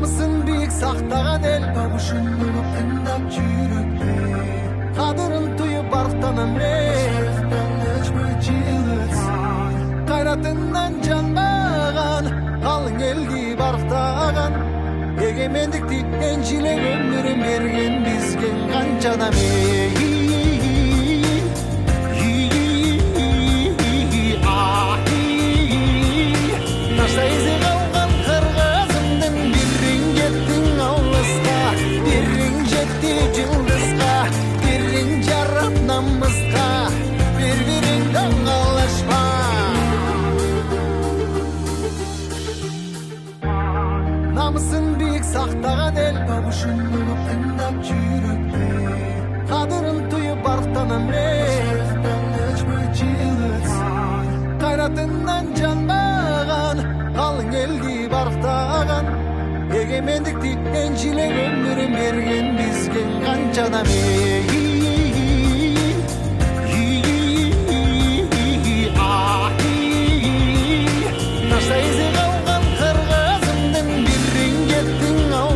намысын бийик сактаган эл табышын угуп тыңдап жүрүктү кадырын туюп барктанам кайратынан жанбаган калың элди барктаган эгемендикти энчилек өмүрүн берген бизге канча адам Нашта изи калган кыргызымдын бириң жеттиң алыска бириң жетти жылдызга бириң жарап намыска бири-бириңден калышпа намысын бийик сактаган эл табышын угуп тыңдап жүрүктү кадырын туюп барктанам кайратынан жанбаган калың элди барктаган эгемендикти энчилек өмүрүн берген бизге канча адам